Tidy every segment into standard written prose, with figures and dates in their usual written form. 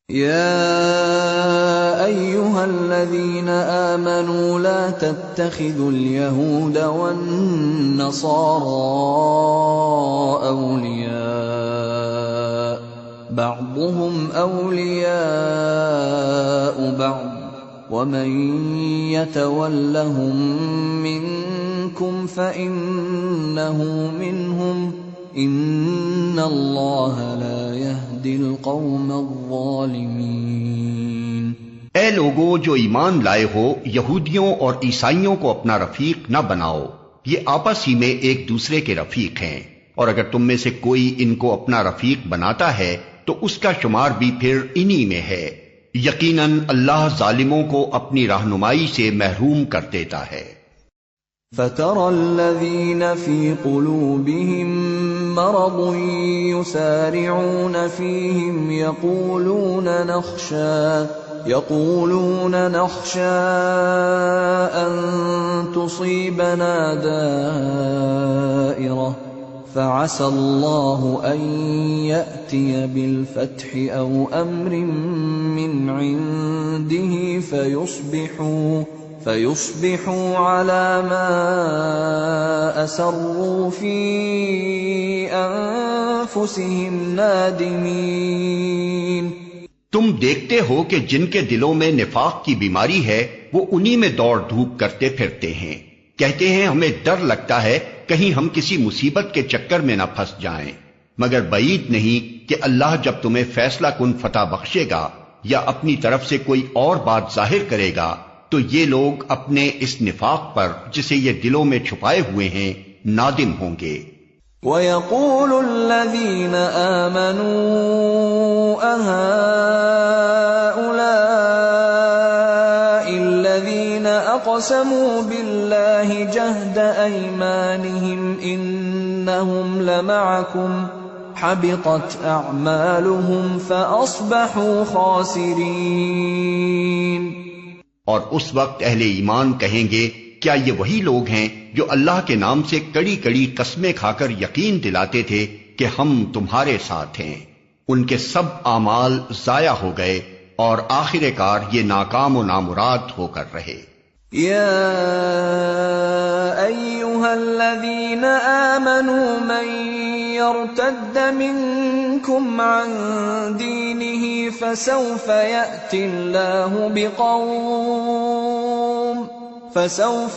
يا أيها الذين آمنوا لا تتخذوا اليهود والنصارى أولياء بعضهم أولياء بعض ومن يتولهم منكم فإنه منهم إن الله لا يهدي القوم الظالمين۔ اے لوگو جو ایمان لائے ہو، یہودیوں اور عیسائیوں کو اپنا رفیق نہ بناؤ، یہ آپس ہی میں ایک دوسرے کے رفیق ہیں، اور اگر تم میں سے کوئی ان کو اپنا رفیق بناتا ہے تو اس کا شمار بھی پھر انہی میں ہے۔ یقیناً اللہ ظالموں کو اپنی رہنمائی سے محروم کر دیتا ہے۔ فَتَرَى الَّذِينَ فِي قُلُوبِهِم مَّرَضٌ يُسَارِعُونَ فِيهِمْ يَقُولُونَ نَخْشَىٰ أَن تُصِيبَنَا دَائِرَةٌ فَعَسَى اللَّهُ أَن يَأْتِيَ بِالْفَتْحِ أَوْ أَمْرٍ مِّنْ عِندِهِ فَيُصْبِحُوا عَلَى مَا أَسَرُّوا فِي أَنفُسِهِمْ نَادِمِينَ۔ تم دیکھتے ہو کہ جن کے دلوں میں نفاق کی بیماری ہے وہ انہی میں دوڑ دھوپ کرتے پھرتے ہیں، کہتے ہیں ہمیں ڈر لگتا ہے کہیں ہم کسی مصیبت کے چکر میں نہ پھنس جائیں، مگر بعید نہیں کہ اللہ جب تمہیں فیصلہ کن فتح بخشے گا یا اپنی طرف سے کوئی اور بات ظاہر کرے گا تو یہ لوگ اپنے اس نفاق پر جسے یہ دلوں میں چھپائے ہوئے ہیں نادم ہوں گے۔ وَيَقُولُ الَّذِينَ آمَنُوا أَهَٰؤُلَاءِ الَّذِينَ أَقْسَمُوا بِاللَّهِ جَهْدَ أَيْمَانِهِمْ إِنَّهُمْ لَمَعَكُمْ حَبِطَتْ أَعْمَالُهُمْ فَأَصْبَحُوا خَاسِرِينَ۔ اور اس وقت اہل ایمان کہیں گے کیا یہ وہی لوگ ہیں جو اللہ کے نام سے کڑی کڑی قسمیں کھا کر یقین دلاتے تھے کہ ہم تمہارے ساتھ ہیں؟ ان کے سب اعمال ضائع ہو گئے اور آخر کار یہ ناکام و نامراد ہو کر رہے۔ یا ایھا الذین آمنوا من يرتد منكم عن دينه فسوف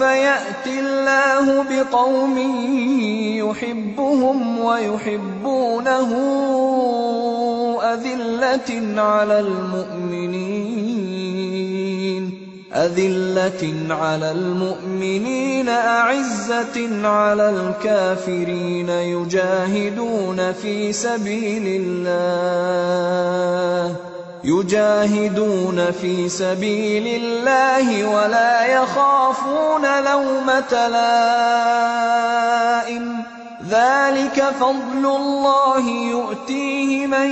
يأتي الله بقوم يحبهم ويحبونه أذلة على المؤمنين أعزة على الكافرين يجاهدون في سبيل الله ولا يخافون لومة لائم ذلك فضل الله يؤتيه من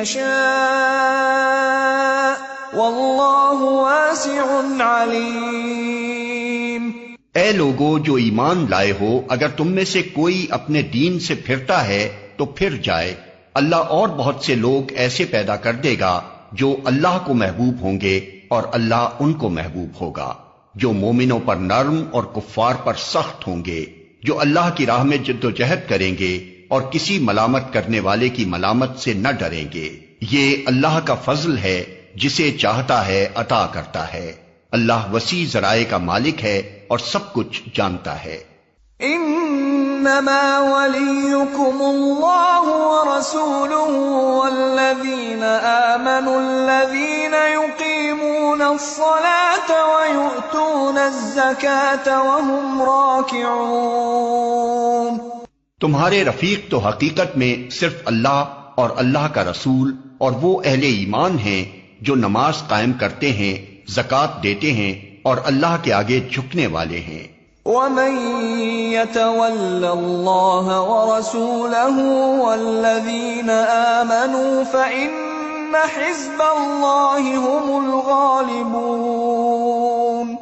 يشاء واللہ واسع علیم۔ اے لوگو جو ایمان لائے ہو، اگر تم میں سے کوئی اپنے دین سے پھرتا ہے تو پھر جائے، اللہ اور بہت سے لوگ ایسے پیدا کر دے گا جو اللہ کو محبوب ہوں گے اور اللہ ان کو محبوب ہوگا، جو مومنوں پر نرم اور کفار پر سخت ہوں گے، جو اللہ کی راہ میں جد و جہد کریں گے اور کسی ملامت کرنے والے کی ملامت سے نہ ڈریں گے۔ یہ اللہ کا فضل ہے، جسے چاہتا ہے عطا کرتا ہے۔ اللہ وسیع ذرائع کا مالک ہے اور سب کچھ جانتا ہے۔ انما ولیکم اللہ ورسولہ والذین آمنوا الذین یقیمون الصلاة ویؤتون الزکاة وهم راکعون۔ تمہارے رفیق تو حقیقت میں صرف اللہ اور اللہ کا رسول اور وہ اہل ایمان ہیں جو نماز قائم کرتے ہیں، زکوٰۃ دیتے ہیں اور اللہ کے آگے جھکنے والے ہیں۔ وَمَن يَتَوَلَّ اللَّهَ وَرَسُولَهُ وَالَّذِينَ آمَنُوا فَإِنَّ حِزْبَ اللَّهِ هُمُ الْغَالِبُونَ۔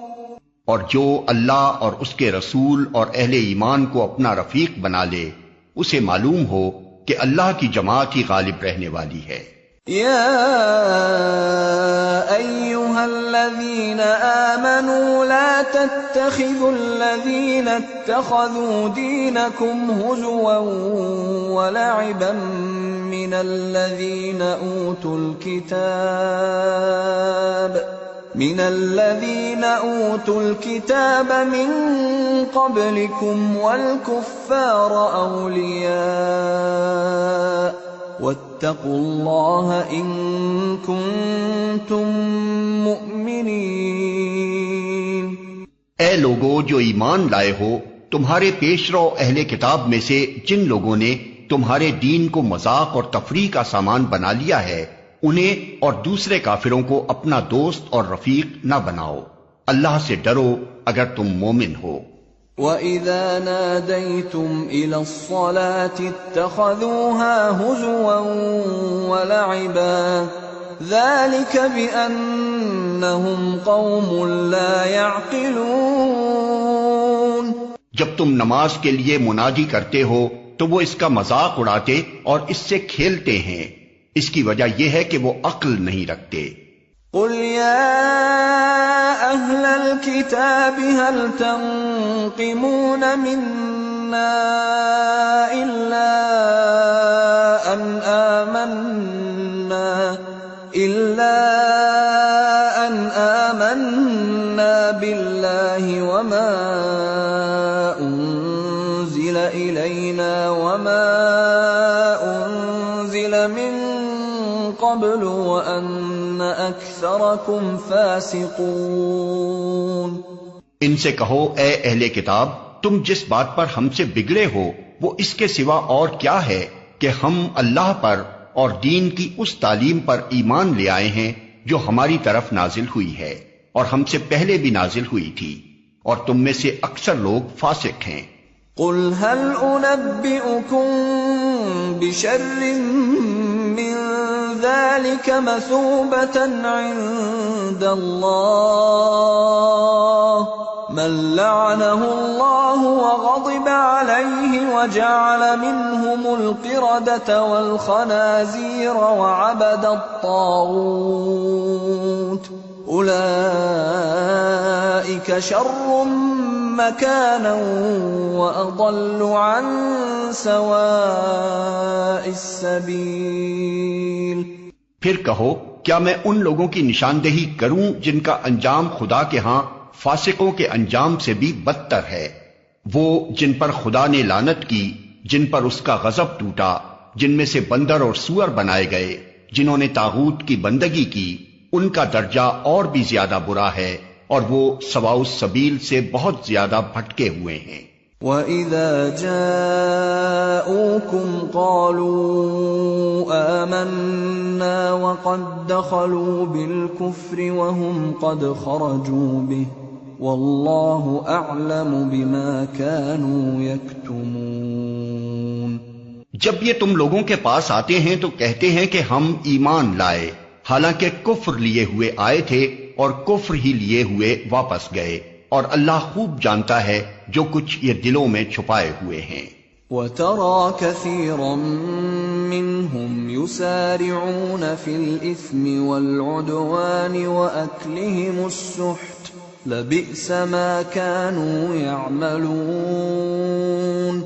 اور جو اللہ اور اس کے رسول اور اہل ایمان کو اپنا رفیق بنا لے، اسے معلوم ہو کہ اللہ کی جماعت ہی غالب رہنے والی ہے۔ يا أيها الذين آمنوا لا تتخذوا الذين اتخذوا دينكم هزوا ولعبا من الذين أوتوا الكتاب من قبلكم والكفار أولياء واتقوا الله إن كنتم مؤمنين۔ اے لوگو جو ایمان لائے ہو، تمہارے پیشرو اہل کتاب میں سے جن لوگوں نے تمہارے دین کو مذاق اور تفریح کا سامان بنا لیا ہے، انہیں اور دوسرے کافروں کو اپنا دوست اور رفیق نہ بناؤ۔ اللہ سے ڈرو اگر تم مومن ہو۔ وَإِذَا نَادَيْتُمْ إِلَى الصَّلَاةِ اتَّخَذُوهَا هُزُوًا وَلَعِبًا ذَلِكَ بِأَنَّهُمْ قَوْمٌ لَا يَعْقِلُونَ۔ جب تم نماز کے لیے منادی کرتے ہو تو وہ اس کا مذاق اڑاتے اور اس سے کھیلتے ہیں، اس کی وجہ یہ ہے کہ وہ عقل نہیں رکھتے۔ قل يا أهل الكتاب هل تنقمون منا إلا أن آمنا بالله وما أنزل إلينا وما أنزل من قبل وأن أكثركم فاسقون۔ ان سے کہو اے اہل کتاب، تم جس بات پر ہم سے بگڑے ہو وہ اس کے سوا اور کیا ہے کہ ہم اللہ پر اور دین کی اس تعلیم پر ایمان لے آئے ہیں جو ہماری طرف نازل ہوئی ہے اور ہم سے پہلے بھی نازل ہوئی تھی، اور تم میں سے اکثر لوگ فاسق ہیں۔ قل هل أنبئكم بشر من ذلك مثوبة عند الله من لعنه الله وغضب عليه وجعل منهم القردة والخنازير وعبد الطاغوت أولئك شر مكانا وأضل عن سواء السبيل۔ پھر کہو کیا میں ان لوگوں کی نشاندہی کروں جن کا انجام خدا کے ہاں فاسقوں کے انجام سے بھی بدتر ہے؟ وہ جن پر خدا نے لعنت کی، جن پر اس کا غضب ٹوٹا، جن میں سے بندر اور سور بنائے گئے، جنہوں نے طاغوت کی بندگی کی، ان کا درجہ اور بھی زیادہ برا ہے، اور وہ سواء السبیل سے بہت زیادہ بھٹکے ہوئے ہیں۔ وَإِذَا جَاءُوكُمْ قَالُوا آمَنَّا وَقَدْ دَخَلُوا بِالْكُفْرِ وَهُمْ قَدْ خَرَجُوا بِهِ وَاللَّهُ أَعْلَمُ بِمَا كَانُوا يَكْتُمُونَ۔ جب یہ تم لوگوں کے پاس آتے ہیں تو کہتے ہیں کہ ہم ایمان لائے، حالانکہ کفر لیے ہوئے آئے تھے اور کفر ہی لیے ہوئے واپس گئے، اور اللہ خوب جانتا ہے جو کچھ یہ دلوں میں چھپائے ہوئے ہیں۔ وَتَرَى كَثِيرًا مِّنْهُمْ يُسَارِعُونَ فِي الْإِثْمِ وَالْعُدْوَانِ وَأَكْلِهِمُ السُّحْتَ لَبِئْسَ مَا كَانُوا يَعْمَلُونَ۔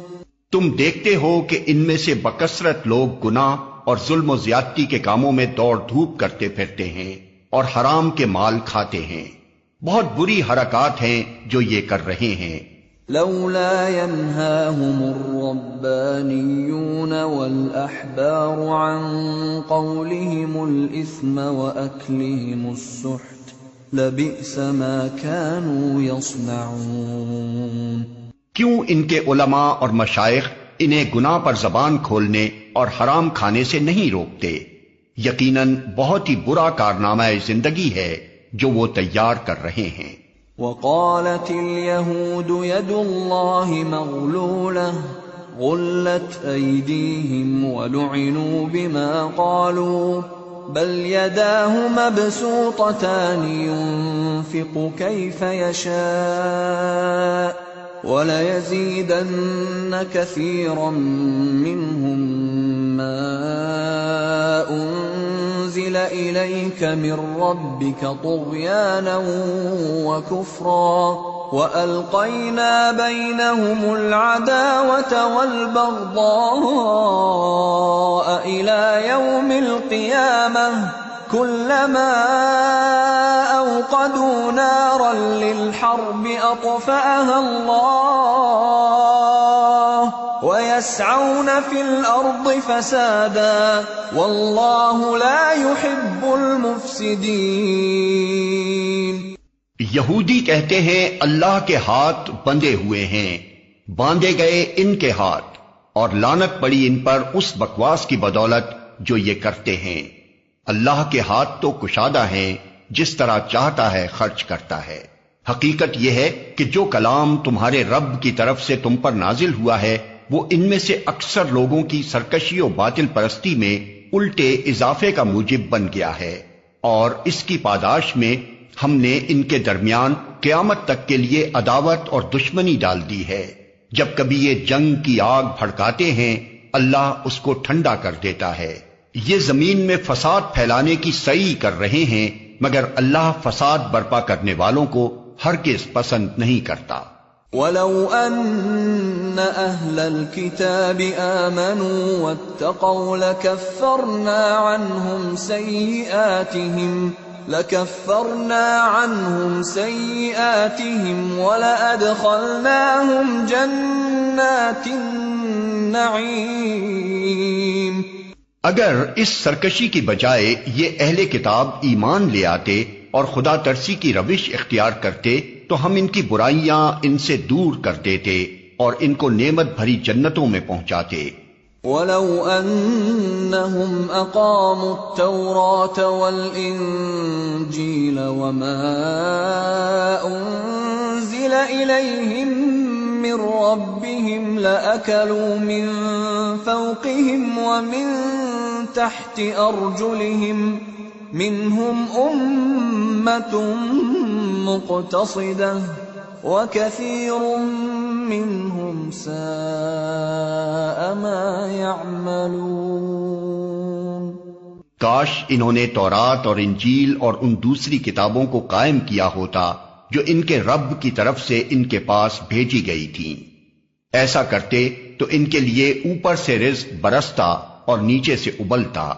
تم دیکھتے ہو کہ ان میں سے بکثرت لوگ گناہ اور ظلم و زیادتی کے کاموں میں دوڑ دھوپ کرتے پھرتے ہیں اور حرام کے مال کھاتے ہیں۔ بہت بری حرکات ہیں جو یہ کر رہے ہیں۔ لولا ينهاهم الربانيون والأحبار عن قولهم الإثم وأكلهم السحت لبئس ما كانوا يصنعون۔ کیوں ان کے علماء اور مشائخ انہیں گناہ پر زبان کھولنے اور حرام کھانے سے نہیں روکتے؟ یقیناً بہت ہی برا کارنامہ زندگی ہے جو وہ تیار کر رہے ہیں۔ وقالت اليهود يد الله مغلولة غلت أيديهم ولعنوا بما قالوا بل يداه مبسوطتان ينفق كيف يشاء وَلَيَزِيدَنَّ كَثِيرًا مِّنْهُمْ مَا أنزل إليك من ربك طغيانا وكفرا وألقينا بينهم العداوة والبغضاء إلى يوم القيامة كلما أوقدوا نارا للحرب أطفأها الله ويسعون في الأرض فسادا والله لا يحب المفسدين۔ یہودی کہتے ہیں اللہ کے ہاتھ بندھے ہوئے ہیں، باندھے گئے ان کے ہاتھ، اور لعنت پڑی ان پر اس بکواس کی بدولت جو یہ کرتے ہیں۔ اللہ کے ہاتھ تو کشادہ ہیں، جس طرح چاہتا ہے خرچ کرتا ہے۔ حقیقت یہ ہے کہ جو کلام تمہارے رب کی طرف سے تم پر نازل ہوا ہے وہ ان میں سے اکثر لوگوں کی سرکشی و باطل پرستی میں الٹے اضافے کا موجب بن گیا ہے، اور اس کی پاداش میں ہم نے ان کے درمیان قیامت تک کے لیے عداوت اور دشمنی ڈال دی ہے۔ جب کبھی یہ جنگ کی آگ بھڑکاتے ہیں اللہ اس کو ٹھنڈا کر دیتا ہے۔ یہ زمین میں فساد پھیلانے کی سعی کر رہے ہیں، مگر اللہ فساد برپا کرنے والوں کو ہرگز پسند نہیں کرتا۔ وَلَوْ أَنَّ أَهْلَ الْكِتَابِ آمَنُوا وَاتَّقَوْا لَكَفَّرْنَا عَنْهُمْ سَيِّئَاتِهِمْ وَلَأَدْخَلْنَاهُمْ جَنَّاتِ النَّعِيمِ۔ اگر اس سرکشی کی بجائے یہ اہل کتاب ایمان لے آتے اور خدا ترسی کی روش اختیار کرتے تو ہم ان کی برائیاں ان سے دور کر دیتے اور ان کو نعمت بھری جنتوں میں پہنچاتے۔ وَلَوْ أَنَّهُمْ أَقَامُوا التَّوْرَاةَ وَالْإِنْجِيلَ وَمَا أُنْزِلَ إِلَيْهِمْ مِنْ رَبِّهِمْ لَأَكَلُوا مِنْ فَوْقِهِمْ وَمِنْ تَحْتِ أَرْجُلِهِمْ مِنْهُمْ أُمَّةٌ مُقْتَصِدَةٌ وَكَثِيرٌ مِّنْهُمْ سَاءَ مَا يَعْمَلُونَ۔ کاش انہوں نے تورات اور انجیل اور ان دوسری کتابوں کو قائم کیا ہوتا جو ان کے رب کی طرف سے ان کے پاس بھیجی گئی تھیں۔ ایسا کرتے تو ان کے لیے اوپر سے رزق برستا اور نیچے سے ابلتا۔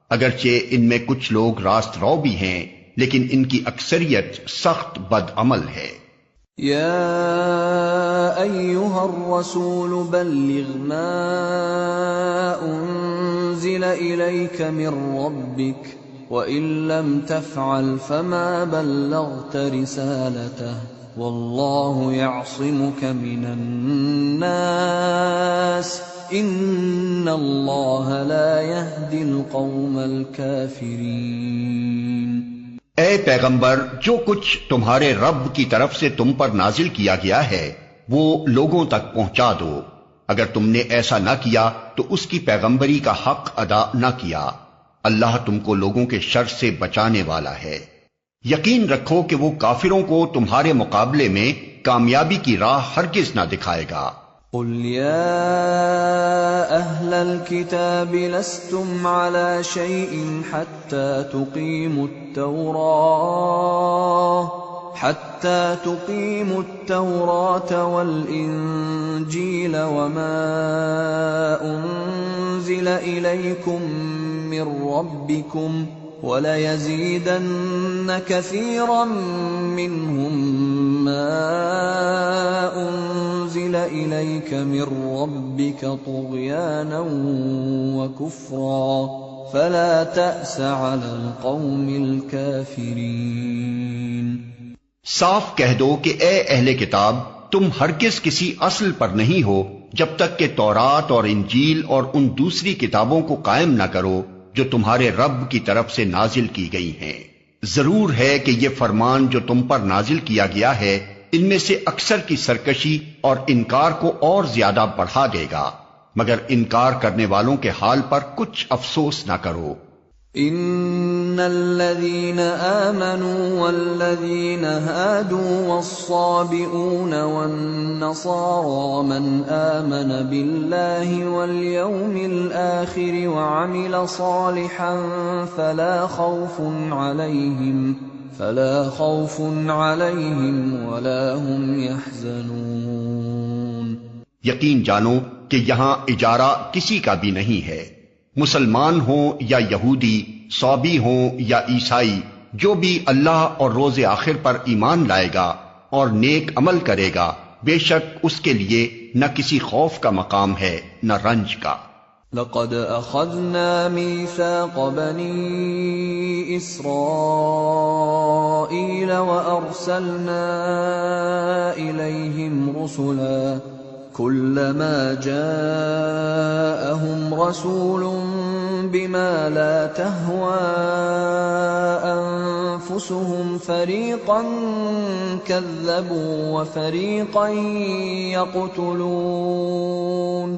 اگرچہ ان میں کچھ لوگ راست رو بھی ہیں لیکن ان کی اکثریت سخت بد عمل ہے۔ یا ایہا الرسول بلغ ما انزل الیک من ربک وَإِن لَّمْ تَفْعَلْ فَمَا بَلَّغْتَ رِسَالَتَهُ وَاللَّهُ يَعْصِمُكَ مِنَ النَّاسِ إِنَّ اللَّهَ لَا يَهْدِي الْقَوْمَ الْكَافِرِينَ۔ اے پیغمبر، جو کچھ تمہارے رب کی طرف سے تم پر نازل کیا گیا ہے وہ لوگوں تک پہنچا دو۔ اگر تم نے ایسا نہ کیا تو اس کی پیغمبری کا حق ادا نہ کیا۔ اللہ تم کو لوگوں کے شر سے بچانے والا ہے۔ یقین رکھو کہ وہ کافروں کو تمہارے مقابلے میں کامیابی کی راہ ہرگز نہ دکھائے گا۔ قل يا أهل الكتاب لستم على شيء حتى تقيموا التوراة والإنجيل وما أنزل إليكم من ربكم وَلَيَزِيدَنَّ كَثِيرًا مِّنْهُمْ مَا أُنزِلَ إِلَيْكَ مِن رَّبِّكَ طُغْيَانًا وَكُفْرًا فَلَا تَأْسَ عَلَى الْقَوْمِ الْكَافِرِينَ۔ صاف کہہ دو کہ اے اہل کتاب، تم ہرگز کسی اصل پر نہیں ہو جب تک کہ تورات اور انجیل اور ان دوسری کتابوں کو قائم نہ کرو جو تمہارے رب کی طرف سے نازل کی گئی ہیں۔ ضرور ہے کہ یہ فرمان جو تم پر نازل کیا گیا ہے ان میں سے اکثر کی سرکشی اور انکار کو اور زیادہ بڑھا دے گا، مگر انکار کرنے والوں کے حال پر کچھ افسوس نہ کرو۔ ان الذين آمنوا والذين هادوا والصابئون والنصارى من آمن بالله واليوم الآخر وعمل صالحا فلا خوف عليهم ولا هم يحزنون۔ یقین جانو کہ یہاں اجارہ کسی کا بھی نہیں ہے، مسلمان ہوں یا یہودی، صابی ہوں یا عیسائی، جو بھی اللہ اور روز آخر پر ایمان لائے گا اور نیک عمل کرے گا، بے شک اس کے لیے نہ کسی خوف کا مقام ہے نہ رنج کا۔ لقد أخذنا ميثاق بني إسرائيل وأرسلنا إليهم رسلا كلما جاءهم رسول بما لا تهوى أنفسهم فريقا كذبوا وفريقا يقتلون۔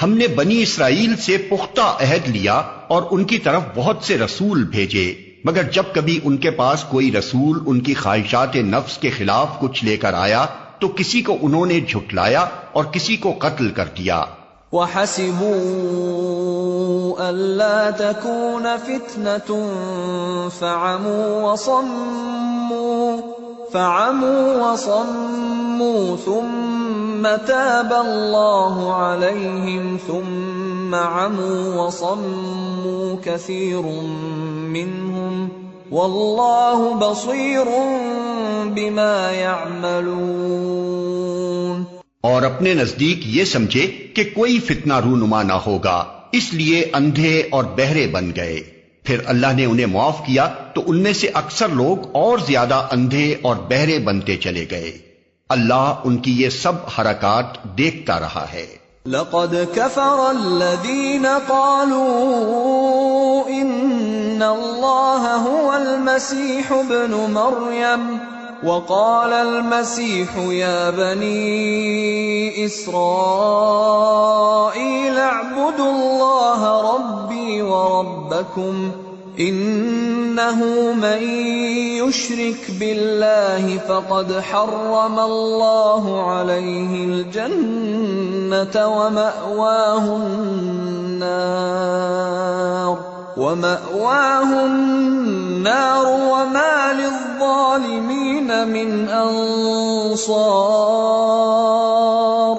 ہم نے بنی اسرائیل سے پختہ عہد لیا اور ان کی طرف بہت سے رسول بھیجے، مگر جب کبھی ان کے پاس کوئی رسول ان کی خواہشات نفس کے خلاف کچھ لے کر آیا تو کسی کو انہوں نے جھٹلایا اور کسی کو قتل کر دیا۔ وَحَسِبُوا أَلَّا تَكُونَ فِتْنَةٌ فَعَمُوا وَصَمُّوا ثُمَّ تَابَ اللَّهُ عَلَيْهِمْ ثُمَّ عَمُوا وَصَمُّوا كَثِيرٌ مِّنْهُمْ وَاللَّهُ بَصِيرٌ بِمَا يَعْمَلُونَ۔ اور اپنے نزدیک یہ سمجھے کہ کوئی فتنہ رونما نہ ہوگا، اس لیے اندھے اور بہرے بن گئے، پھر اللہ نے انہیں معاف کیا تو ان میں سے اکثر لوگ اور زیادہ اندھے اور بہرے بنتے چلے گئے۔ اللہ ان کی یہ سب حرکات دیکھتا رہا ہے۔ لقد كفر الذين قالوا إن الله هو المسيح ابن مريم وقال المسيح يا بني إسرائيل اعبدوا الله ربي وربكم إنه من يشرك بالله فقد حرم الله عليه الجنة ومأواه النار وما للظالمين من انصار۔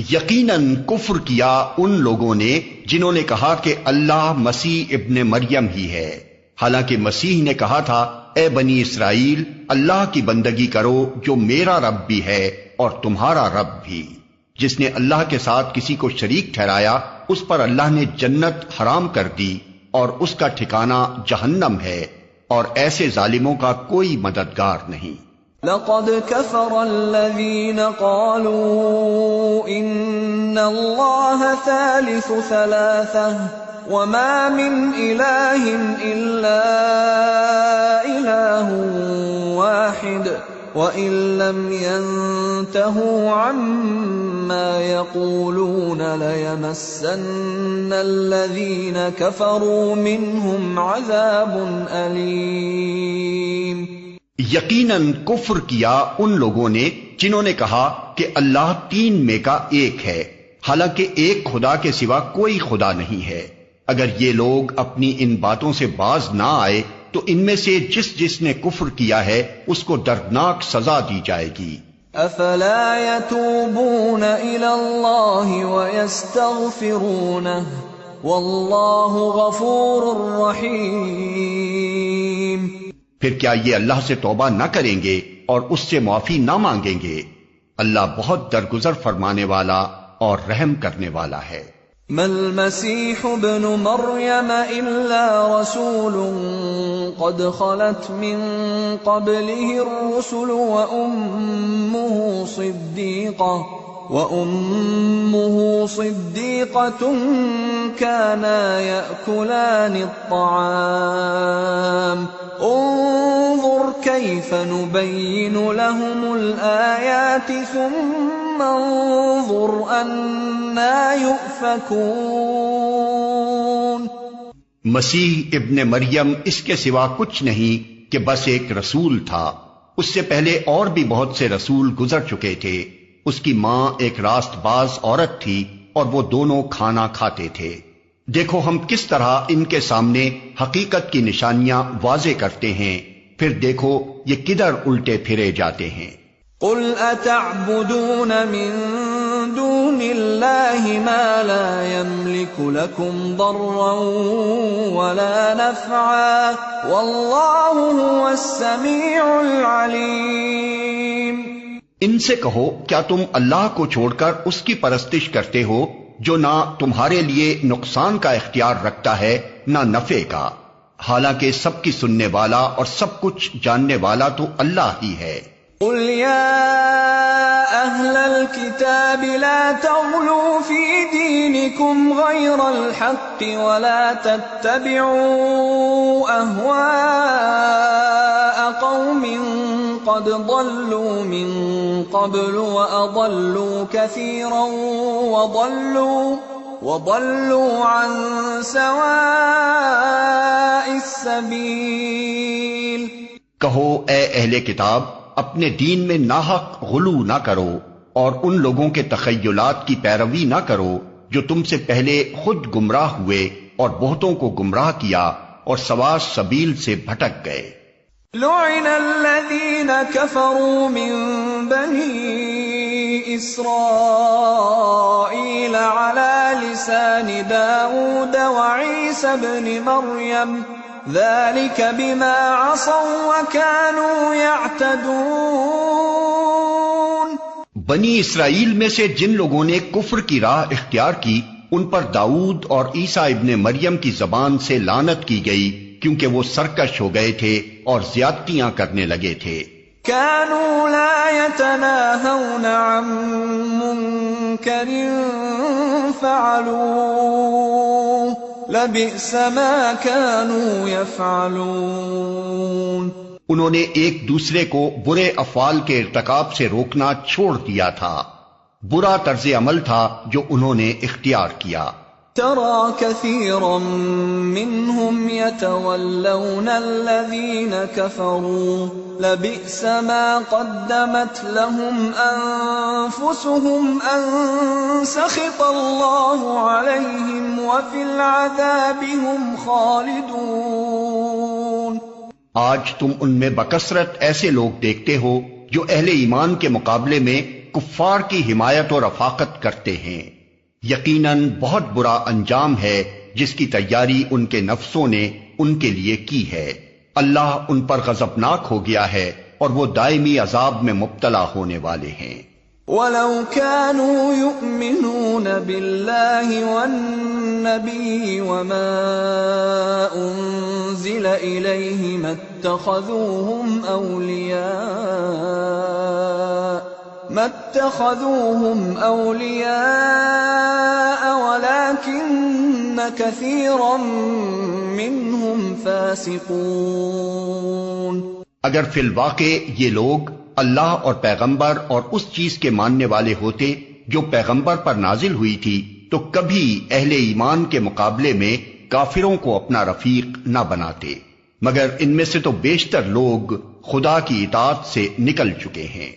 یقیناً کفر کیا ان لوگوں نے جنہوں نے کہا کہ اللہ مسیح ابن مریم ہی ہے، حالانکہ مسیح نے کہا تھا اے بنی اسرائیل اللہ کی بندگی کرو جو میرا رب بھی ہے اور تمہارا رب بھی۔ جس نے اللہ کے ساتھ کسی کو شریک ٹھہرایا اس پر اللہ نے جنت حرام کر دی اور اس کا ٹھکانہ جہنم ہے، اور ایسے ظالموں کا کوئی مددگار نہیں۔ لقد كفر الذين قالوا إن الله ثالث ثلاثة وما من إله إلا إله واحد وإن لم ينتهوا عما يقولون ليمسن الذين كفروا منهم عذاب أليم۔ یقیناً کفر کیا ان لوگوں نے جنہوں نے کہا کہ اللہ تین میں کا ایک ہے، حالانکہ ایک خدا کے سوا کوئی خدا نہیں ہے۔ اگر یہ لوگ اپنی ان باتوں سے باز نہ آئے تو ان میں سے جس نے کفر کیا ہے اس کو دردناک سزا دی جائے گی۔ افلا يتوبون الى الله ويستغفرونه والله غفور رحيم۔ پھر کیا یہ اللہ سے توبہ نہ کریں گے اور اس سے معافی نہ مانگیں گے؟ اللہ بہت درگزر فرمانے والا اور رحم کرنے والا ہے۔ ما المسيح ابن مريم إلا رسول قد خلت من قبله الرسل وأمه صديقة كانا يأكلان الطعام انظر كيف نبين لهم الآيات ثم انظر أنا يؤفكون۔ مسیح ابن مریم اس کے سوا کچھ نہیں کہ بس ایک رسول تھا۔ اس سے پہلے اور بھی بہت سے رسول گزر چکے تھے۔ اس کی ماں ایک راست باز عورت تھی اور وہ دونوں کھانا کھاتے تھے۔ دیکھو ہم کس طرح ان کے سامنے حقیقت کی نشانیاں واضح کرتے ہیں، پھر دیکھو یہ کدھر الٹے پھرے جاتے ہیں۔ قل اتعبدون من دون اللہ ما لا يملك لكم ضرا ولا نفعا واللہ هو السمیع العلیم۔ ان سے کہو کیا تم اللہ کو چھوڑ کر اس کی پرستش کرتے ہو جو نہ تمہارے لیے نقصان کا اختیار رکھتا ہے نہ نفع کا، حالانکہ سب کی سننے والا اور سب کچھ جاننے والا تو اللہ ہی ہے۔ قل یا اہل الكتاب لا تغلوا فی دینکم غیر الحق ولا تتبعوا اہواء قوم قد ضلوا من قبل وأضلوا كثيرا وضلوا عن سواء السبيل۔ کہو اے اہل کتاب اپنے دین میں ناحق غلو نہ کرو اور ان لوگوں کے تخیلات کی پیروی نہ کرو جو تم سے پہلے خود گمراہ ہوئے اور بہتوں کو گمراہ کیا اور سوا سبیل سے بھٹک گئے۔ لعن الذين كفروا من بني إسرائيل على لسان داود وعيسى بن مريم ذلك بما عصوا وكانوا يعتدون۔ بنی اسرائیل میں سے جن لوگوں نے کفر کی راہ اختیار کی ان پر داؤد اور عیسیٰ ابن مریم کی زبان سے لعنت کی گئی کیونکہ وہ سرکش ہو گئے تھے اور زیادتیاں کرنے لگے تھے۔ كانوا لا يتناهون عن منكر فعلوه لبئس ما كانوا يفعلون۔ انہوں نے ایک دوسرے کو برے افعال کے ارتکاب سے روکنا چھوڑ دیا تھا، برا طرز عمل تھا جو انہوں نے اختیار کیا۔ ترى كثيرا منهم يتولون الذين كفروا لبئس ما قدمت لهم أنفسهم أن سخط الله عليهم وفي العذاب هم خالدون۔ آج تم ان میں بکثرت ایسے لوگ دیکھتے ہو جو اہل ایمان کے مقابلے میں کفار کی حمایت اور رفاقت کرتے ہیں، یقیناً بہت برا انجام ہے جس کی تیاری ان کے نفسوں نے ان کے لیے کی ہے۔ اللہ ان پر غضبناک ہو گیا ہے اور وہ دائمی عذاب میں مبتلا ہونے والے ہیں۔ وَلَوْ كَانُوا يُؤْمِنُونَ بِاللَّهِ وَالنَّبِيِّ وَمَا أُنزِلَ إِلَيْهِ مَا اتَّخَذُوهُمْ أَوْلِيَاءَ وَلَكِنَّ كَثِيرًا مِّنْهُمْ فَاسِقُونَ۔ اگر فی الواقع یہ لوگ اللہ اور پیغمبر اور اس چیز کے ماننے والے ہوتے جو پیغمبر پر نازل ہوئی تھی تو کبھی اہل ایمان کے مقابلے میں کافروں کو اپنا رفیق نہ بناتے، مگر ان میں سے تو بیشتر لوگ خدا کی اطاعت سے نکل چکے ہیں۔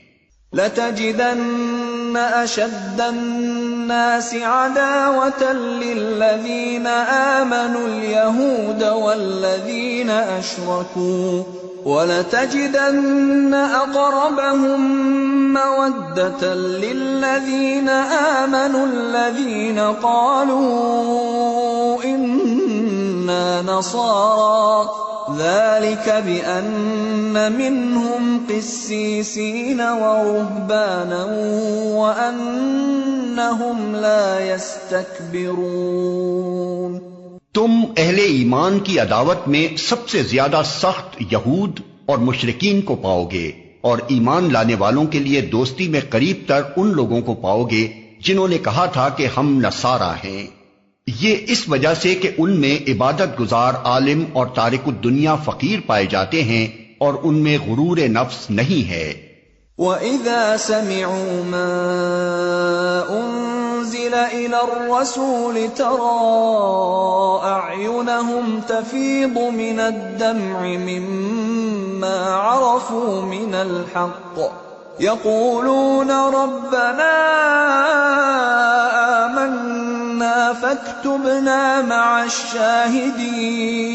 لَتَجِدَنَّ أَشَدَّ النَّاسِ عَدَاوَةً لِّلَّذِينَ آمَنُوا الْيَهُودَ وَالَّذِينَ أَشْرَكُوا وَلَتَجِدَنَّ أَقْرَبَهُم مَّوَدَّةً لِّلَّذِينَ آمَنُوا الَّذِينَ قَالُوا إِنَّا نَصَارَىٰ ذَلِكَ بِأَنَّ مِنْهُمْ قِسِّيسِينَ وَرُهْبَانًا وَأَنَّهُمْ لَا يَسْتَكْبِرُونَ۔ تم اہل ایمان کی عداوت میں سب سے زیادہ سخت یہود اور مشرکین کو پاؤ گے، اور ایمان لانے والوں کے لیے دوستی میں قریب تر ان لوگوں کو پاؤ گے جنہوں نے کہا تھا کہ ہم نصارہ ہیں۔ یہ اس وجہ سے کہ ان میں عبادت گزار عالم اور تارک الدنیا فقیر پائے جاتے ہیں اور ان میں غرور نفس نہیں ہے۔ وَإِذَا سَمِعُوا مَا أُنزِلَ أنزل إلى الرسول ترى أعينهم تفيض من الدمع مما عرفوا من الحق يقولون ربنا آمنا فاكتبنا مع الشاهدين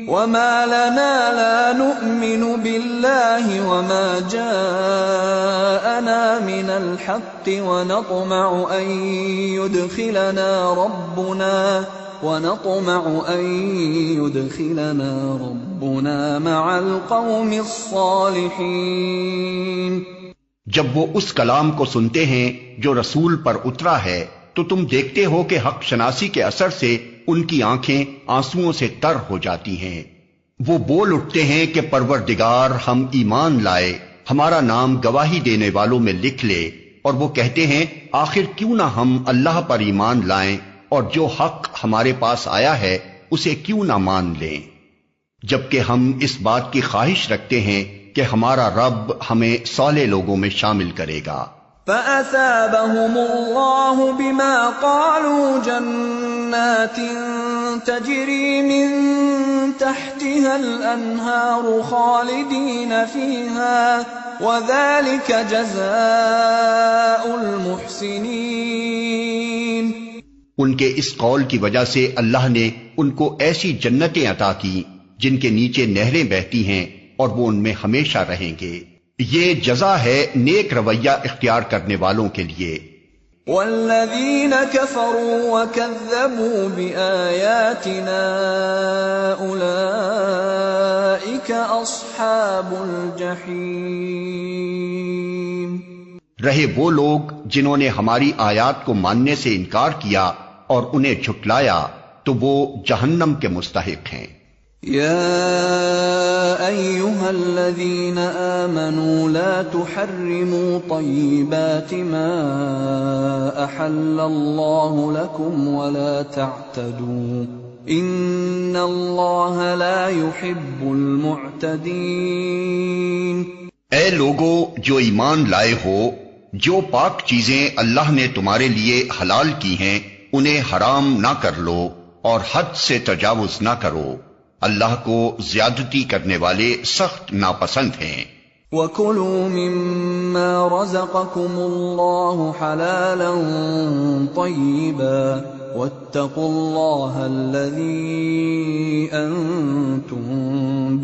وما لنا لا نؤمن بالله وما جاءنا من الحق ونطمع أن يدخلنا ربنا مع القوم الصالحين۔ جب وہ اس کلام کو سنتے ہیں جو رسول پر اترا ہے تو تم دیکھتے ہو کہ حق شناسی کے اثر سے ان کی آنکھیں آنسوؤں سے تر ہو جاتی ہیں۔ وہ بول اٹھتے ہیں کہ پروردگار ہم ایمان لائے، ہمارا نام گواہی دینے والوں میں لکھ لے، اور وہ کہتے ہیں آخر کیوں نہ ہم اللہ پر ایمان لائیں اور جو حق ہمارے پاس آیا ہے اسے کیوں نہ مان لیں، جبکہ ہم اس بات کی خواہش رکھتے ہیں کہ ہمارا رب ہمیں صالح لوگوں میں شامل کرے گا۔ فَأَثَابَهُمُ اللَّهُ بِمَا قَالُوا جَنَّاتٍ تَجْرِي مِن تَحْتِهَا الْأَنْهَارُ خَالِدِينَ فِيهَا وَذَلِكَ جَزَاءُ الْمُحْسِنِينَ۔ ان کے اس قول کی وجہ سے اللہ نے ان کو ایسی جنتیں عطا کی جن کے نیچے نہریں بہتی ہیں اور وہ ان میں ہمیشہ رہیں گے۔ یہ جزا ہے نیک رویہ اختیار کرنے والوں کے لیے۔ والذین کفروا وکذبوا بآیاتنا اولئک اصحاب الجحیم۔ رہے وہ لوگ جنہوں نے ہماری آیات کو ماننے سے انکار کیا اور انہیں جھٹلایا تو وہ جہنم کے مستحق ہیں۔ يا أيها الذين آمنوا لا تحرموا طيبات ما أحل الله لكم ولا تعتدوا إن الله لا يحب المعتدين۔ اے لوگو جو ایمان لائے ہو، جو پاک چیزیں اللہ نے تمہارے لیے حلال کی ہیں انہیں حرام نہ کر لو اور حد سے تجاوز نہ کرو، اللہ کو زیادتی کرنے والے سخت ناپسند ہیں۔ وَكُلُوا مِمَّا رَزَقَكُمُ اللَّهُ حَلَالًا طَيِّبًا وَاتَّقُوا اللَّهَ الَّذِي أَنتُم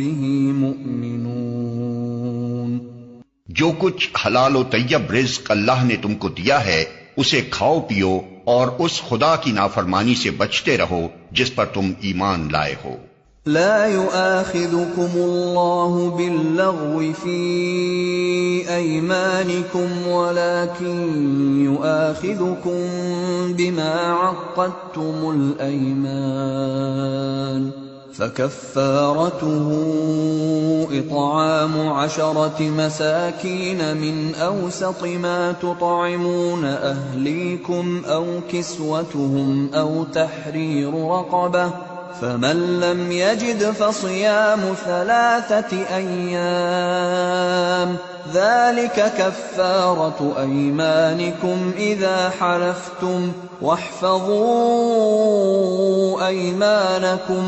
بِهِ مُؤْمِنُونَ۔ جو کچھ حلال و طیب رزق اللہ نے تم کو دیا ہے اسے کھاؤ پیو اور اس خدا کی نافرمانی سے بچتے رہو جس پر تم ایمان لائے ہو۔ لا يؤاخذكم الله باللغو في أيمانكم ولكن يؤاخذكم بما عقدتم الأيمان فكفارته إطعام 10 مساكين من أوسط ما تطعمون أهليكم أو كسوتهم أو تحرير رقبة فمن لم يجد فصيام 3 أيام ذلك كفارة أيمانكم إذا حلفتم واحفظوا أيمانكم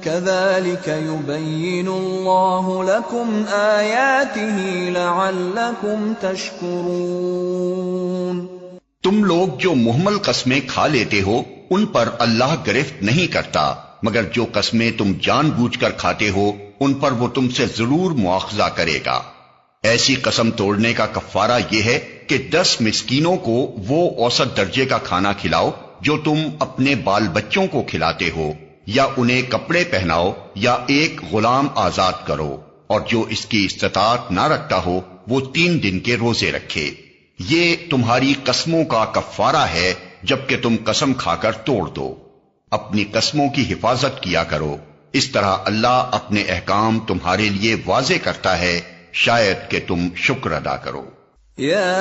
كذلك يبين الله لكم آياته لعلكم تشكرون۔ تم لوگ جو محمل قسمیں کھا لیتے ہو ان پر اللہ گرفت نہیں کرتا، مگر جو قسمیں تم جان بوجھ کر کھاتے ہو ان پر وہ تم سے ضرور مواخذہ کرے گا۔ ایسی قسم توڑنے کا کفارہ یہ ہے کہ 10 مسکینوں کو وہ اوسط درجے کا کھانا کھلاؤ جو تم اپنے بال بچوں کو کھلاتے ہو، یا انہیں کپڑے پہناؤ یا ایک غلام آزاد کرو، اور جو اس کی استطاعت نہ رکھتا ہو وہ 3 دن کے روزے رکھے۔ یہ تمہاری قسموں کا کفارہ ہے جبکہ تم قسم کھا کر توڑ دو۔ اپنی قسموں کی حفاظت کیا کرو، اس طرح اللہ اپنے احکام تمہارے لیے واضح کرتا ہے، شاید کہ تم شکر ادا کرو۔ یا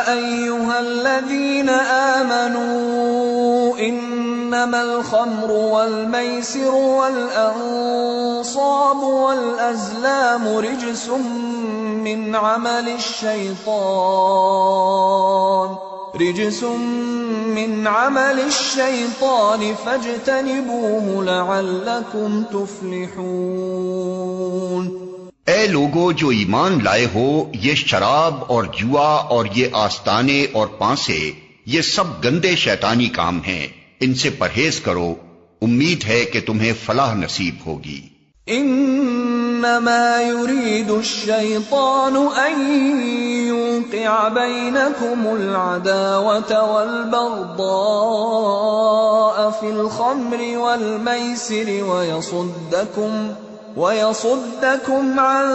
ایھا الذین آمنوا انما الخمر والمیسر والانصاب والازلام رجس من عمل الشیطان رجس من عمل الشیطان فاجتنبوه لعلکم تفلحون. اے لوگو جو ایمان لائے ہو، یہ شراب اور جوا اور یہ آستانے اور پانسے، یہ سب گندے شیطانی کام ہیں، ان سے پرہیز کرو، امید ہے کہ تمہیں فلاح نصیب ہوگی. انما يريد الشيطان ان يوقع بينكم العداوة والبغضاء في الخمر والميسر ويصدكم عن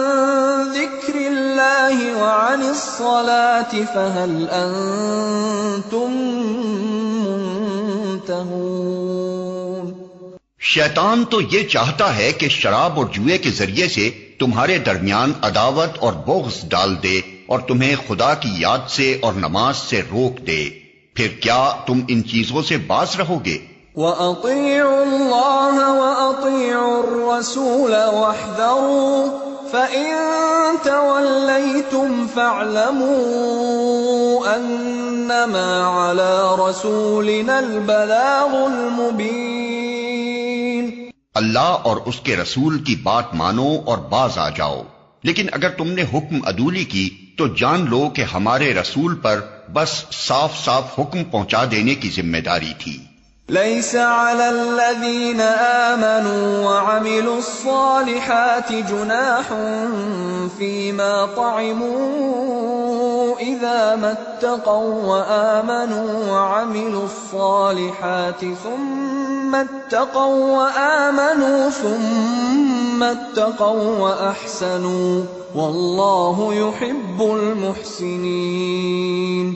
ذكر الله وعن الصلاة فهل أنتم منتهون. شیطان تو یہ چاہتا ہے کہ شراب اور جوئے کے ذریعے سے تمہارے درمیان عداوت اور بغض ڈال دے اور تمہیں خدا کی یاد سے اور نماز سے روک دے. پھر کیا تم ان چیزوں سے باز رہو گے؟ وَأَطِيعُوا اللَّهَ وَأَطِيعُوا الرَّسُولَ وَاحْذَرُوا فَإِن تَوَلَّيْتُمْ فَاعْلَمُوا أَنَّمَا عَلَى رَسُولِنَا الْبَلَاغُ الْمُبِينُ. اللہ اور اس کے رسول کی بات مانو اور باز آ جاؤ، لیکن اگر تم نے حکم عدولی کی تو جان لو کہ ہمارے رسول پر بس صاف صاف حکم پہنچا دینے کی ذمہ داری تھی. ليس على الذين آمنوا وعملوا الصالحات جناح فيما طعموا إذا ما اتقوا وآمنوا وعملوا الصالحات ثم اتقوا وأحسنوا والله يحب المحسنين.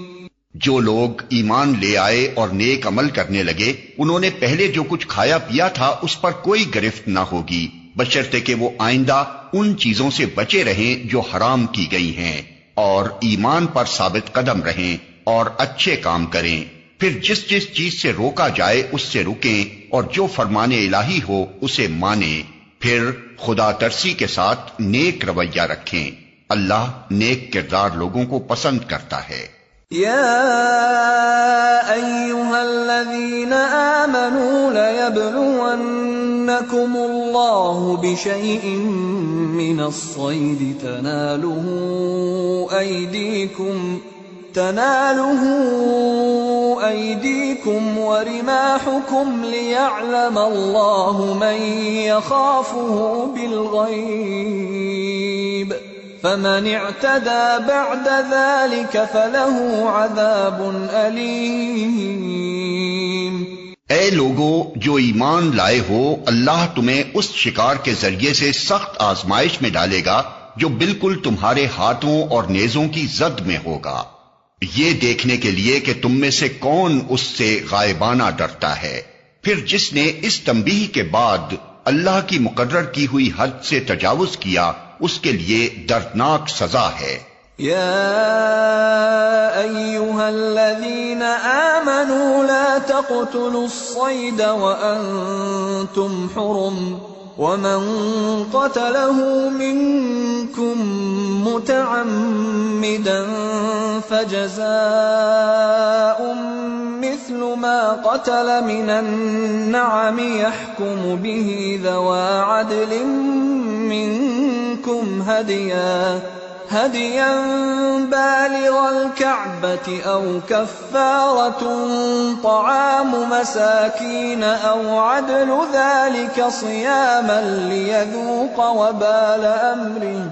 جو لوگ ایمان لے آئے اور نیک عمل کرنے لگے، انہوں نے پہلے جو کچھ کھایا پیا تھا اس پر کوئی گرفت نہ ہوگی، بشرطے کہ وہ آئندہ ان چیزوں سے بچے رہیں جو حرام کی گئی ہیں، اور ایمان پر ثابت قدم رہیں اور اچھے کام کریں. پھر جس جس چیز سے روکا جائے اس سے رکیں، اور جو فرمان الہی ہو اسے مانیں. پھر خدا ترسی کے ساتھ نیک رویہ رکھیں. اللہ نیک کردار لوگوں کو پسند کرتا ہے. يا أيها الذين آمنوا ليبلونكم الله بشيء من الصيد تناله أيديكم ورماحكم ليعلم الله من يخافه بالغيب فمن اعتدى بعد ذلك فله عذاب أليم. اے لوگو جو ایمان لائے ہو، اللہ تمہیں اس شکار کے ذریعے سے سخت آزمائش میں ڈالے گا جو بالکل تمہارے ہاتھوں اور نیزوں کی زد میں ہوگا، یہ دیکھنے کے لیے کہ تم میں سے کون اس سے غائبانہ ڈرتا ہے. پھر جس نے اس تنبیہ کے بعد اللہ کی مقرر کی ہوئی حد سے تجاوز کیا اس کے لیے دردناک سزا ہے. يا أيها الذين آمنوا لا تقتلوا الصيد وأنتم حرم ومن قتله منكم متعمدا فجزاء مثل ما قتل من النعم يحكم به ذوى عدل منكم هديا بالغ الكعبة أو كفارة طعام مساكين أو عدل ذلك صياما ليذوق وبال أمره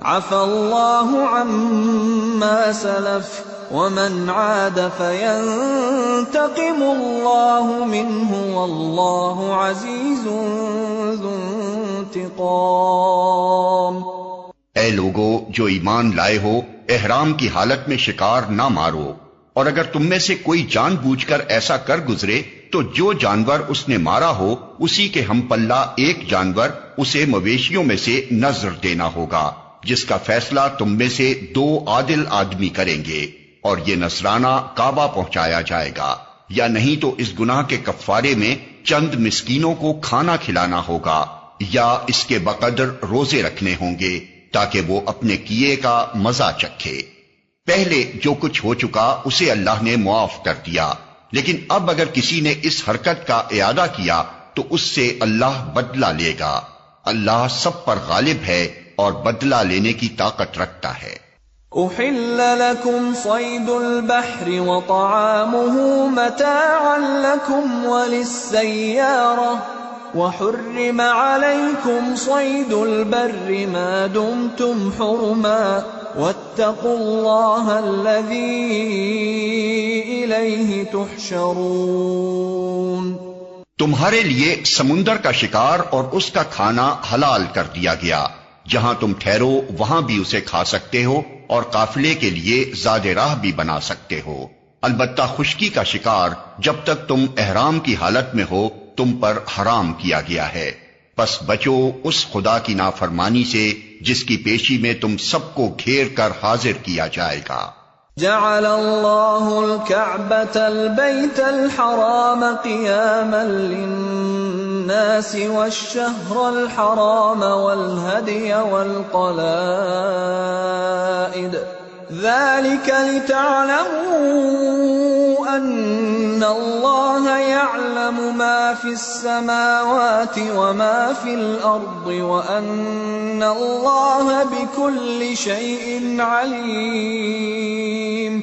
عفى الله عما سلف ومن عاد فينتقم الله منه والله عزيز ذو انتقام. اے لوگو جو ایمان لائے ہو، احرام کی حالت میں شکار نہ مارو، اور اگر تم میں سے کوئی جان بوجھ کر ایسا کر گزرے تو جو جانور اس نے مارا ہو اسی کے ہم پلہ ایک جانور اسے مویشیوں میں سے نذر دینا ہوگا، جس کا فیصلہ تم میں سے 2 عادل آدمی کریں گے، اور یہ نذرانہ کعبہ پہنچایا جائے گا، یا نہیں تو اس گناہ کے کفارے میں چند مسکینوں کو کھانا کھلانا ہوگا، یا اس کے بقدر روزے رکھنے ہوں گے تاکہ وہ اپنے کیے کا مزہ چکھے. پہلے جو کچھ ہو چکا اسے اللہ نے معاف کر دیا، لیکن اب اگر کسی نے اس حرکت کا اعادہ کیا تو اس سے اللہ بدلہ لے گا۔ اللہ سب پر غالب ہے اور بدلہ لینے کی طاقت رکھتا ہے۔ أحل لكم صيد البحر وطعامه متاعا لكم وللسيارة وحرم عليكم صيد البر ما دمتم حرما واتقوا الله الذي إليه تحشرون۔ تمہارے لیے سمندر کا شکار اور اس کا کھانا حلال کر دیا گیا، جہاں تم ٹھہرو وہاں بھی اسے کھا سکتے ہو اور قافلے کے لیے زاد راہ بھی بنا سکتے ہو، البتہ خشکی کا شکار جب تک تم احرام کی حالت میں ہو تم پر حرام کیا گیا ہے، پس بچو اس خدا کی نافرمانی سے جس کی پیشی میں تم سب کو گھیر کر حاضر کیا جائے گا۔ جعل اللہ الكعبة البيت الحرام قياما للناس والشهر الحرام والهدي والقلائد ذلك لتعلموا أن الله يعلم ما في السماوات وما في الأرض وأن الله بكل شيء عليم۔